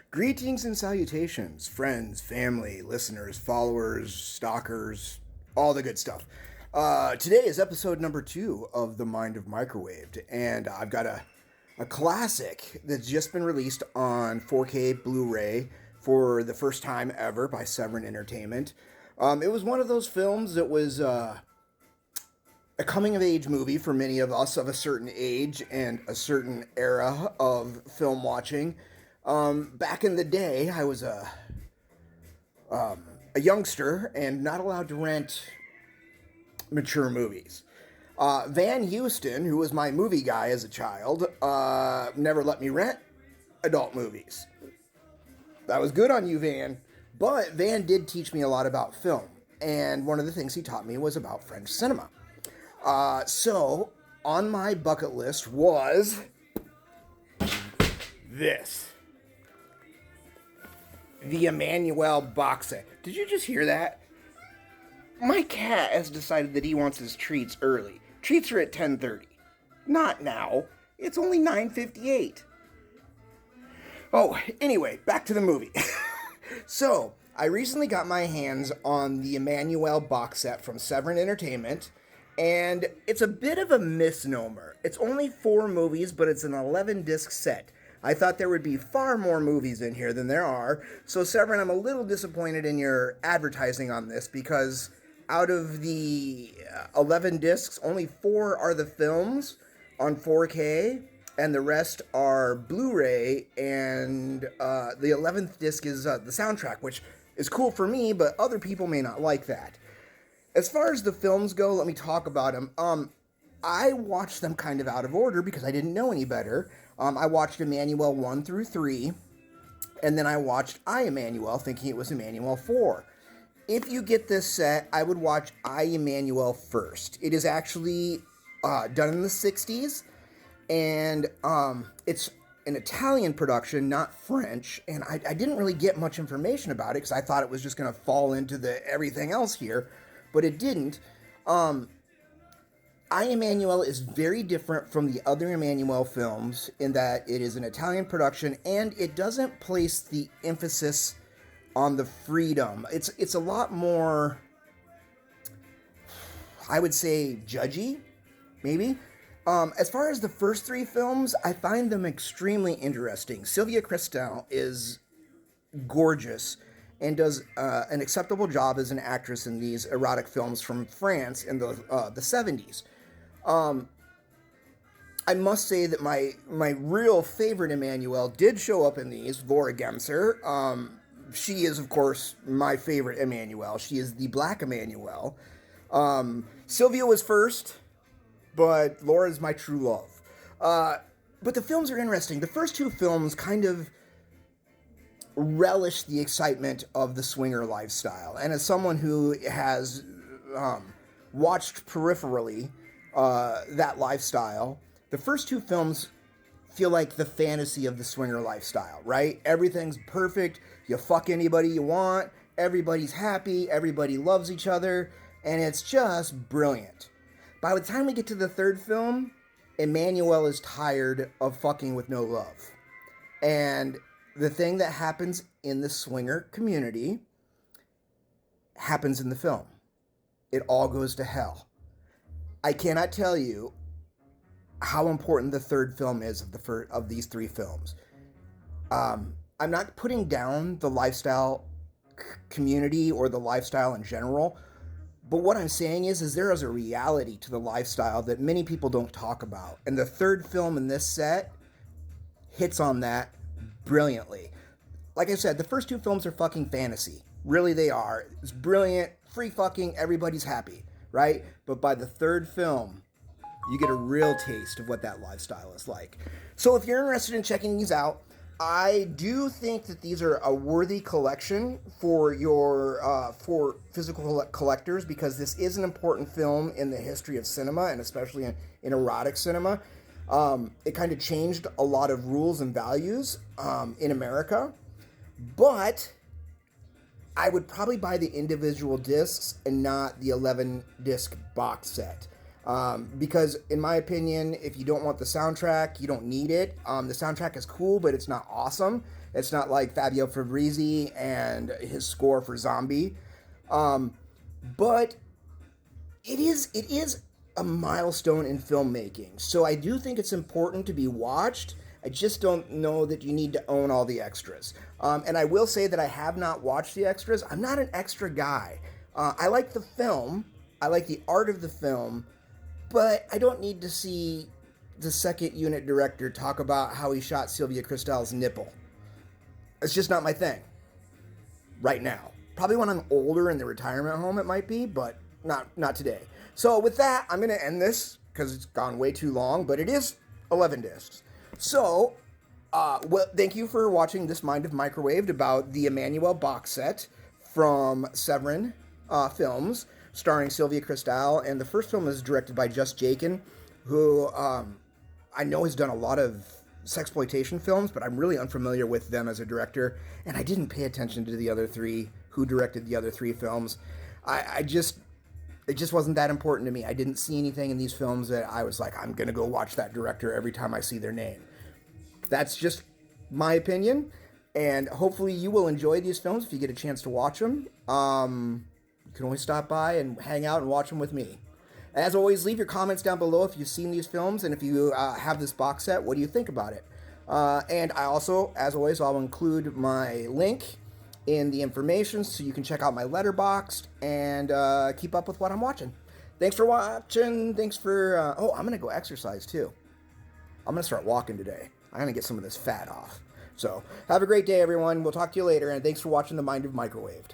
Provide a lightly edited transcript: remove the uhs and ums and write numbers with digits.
Greetings and salutations, friends, family, listeners, followers, stalkers, all the good stuff. Today is episode number 2 of The Mind of Microwaved, and I've got a classic that's just been released on 4K Blu-ray for the first time ever by Severin Entertainment. It was one of those films that was a coming-of-age movie for many of us of a certain age and a certain era of film watching. Back in the day, I was a youngster and not allowed to rent mature movies. Van Houston, who was my movie guy as a child, never let me rent adult movies. That was good on you, Van. But Van did teach me a lot about film. And one of the things he taught me was about French cinema. So, on my bucket list was this. The Emmanuele box set. Did you just hear that? My cat has decided that he wants his treats early. Treats are at 10:30. Not now. It's only 9:58. Oh, anyway, back to the movie. So, I recently got my hands on the Emmanuele box set from Severin Entertainment, and it's a bit of a misnomer. It's only 4 movies, but it's an 11-disc set. I thought there would be far more movies in here than there are, so Severin, I'm a little disappointed in your advertising on this, because out of the 11 discs, only 4 are the films on 4K, and the rest are Blu-ray, and the 11th disc is the soundtrack, which is cool for me, but other people may not like that. As far as the films go, let me talk about them. I watched them kind of out of order because I didn't know any better. I watched Emmanuele 1 through 3, and then I watched I, Emmanuele, thinking it was Emmanuele 4. If you get this set, I would watch I, Emmanuele first. It is actually done in the 60s, and it's an Italian production, not French, and I didn't really get much information about it because I thought it was just going to fall into the everything else here, but it didn't. I, Emmanuele is very different from the other Emmanuele films in that it is an Italian production and it doesn't place the emphasis on the freedom. It's a lot more, I would say, judgy, maybe. As far as the first 3 films, I find them extremely interesting. Sylvia Kristel is gorgeous and does an acceptable job as an actress in these erotic films from France in the 70s. I must say that my real favorite Emmanuele did show up in these, Laura Gemser. She is, of course, my favorite Emmanuele. She is the black Emmanuele. Sylvia was first, but Laura is my true love. But the films are interesting. The first 2 films kind of relish the excitement of the swinger lifestyle. And as someone who has watched peripherally that lifestyle, the first 2 films feel like the fantasy of the swinger lifestyle, right? Everything's perfect. You fuck anybody you want. Everybody's happy. Everybody loves each other. And it's just brilliant. By the time we get to the 3rd film, Emmanuele is tired of fucking with no love. And the thing that happens in the swinger community happens in the film. It all goes to hell. I cannot tell you how important the 3rd film is of these 3 films. I'm not putting down the lifestyle community or the lifestyle in general, but what I'm saying is there is a reality to the lifestyle that many people don't talk about. And the 3rd film in this set hits on that brilliantly. Like I said, the first 2 films are fucking fantasy. Really, they are. It's brilliant, free fucking, everybody's happy, right? But by the 3rd film, you get a real taste of what that lifestyle is like. So if you're interested in checking these out, I do think that these are a worthy collection for your for physical collectors, because this is an important film in the history of cinema, and especially in erotic cinema. It kind of changed a lot of rules and values in America, but I would probably buy the individual discs and not the 11-disc box set. Because in my opinion, if you don't want the soundtrack, you don't need it. The soundtrack is cool, but it's not awesome. It's not like Fabio Fabrizi and his score for Zombie. But it is a milestone in filmmaking. So I do think it's important to be watched. I just don't know that you need to own all the extras. And I will say that I have not watched the extras. I'm not an extra guy. I like the film. I like the art of the film. But I don't need to see the second unit director talk about how he shot Sylvia Kristel's nipple. It's just not my thing right now. Probably when I'm older in the retirement home it might be, but not today. So with that, I'm going to end this because it's gone way too long, but it is 11 discs. So, thank you for watching this Mind of Microwaved about the Emmanuele box set from Severin Films, starring Sylvia Kristel. And the first film is directed by Just Jakin, who I know has done a lot of sexploitation films, but I'm really unfamiliar with them as a director. And I didn't pay attention to the other three, who directed the other three films. It just wasn't that important to me. I didn't see anything in these films that I was like, I'm going to go watch that director every time I see their name. That's just my opinion. And hopefully you will enjoy these films if you get a chance to watch them. You can always stop by and hang out and watch them with me. As always, leave your comments down below if you've seen these films. And if you have this box set, what do you think about it? And I also, as always, I'll include my link in the information so you can check out my Letterboxd and keep up with what I'm watching. Thanks for watching. Thanks for... I'm going to go exercise too. I'm going to start walking today. I'm going to get some of this fat off. So, have a great day, everyone. We'll talk to you later, and thanks for watching The Mind of Microwaved.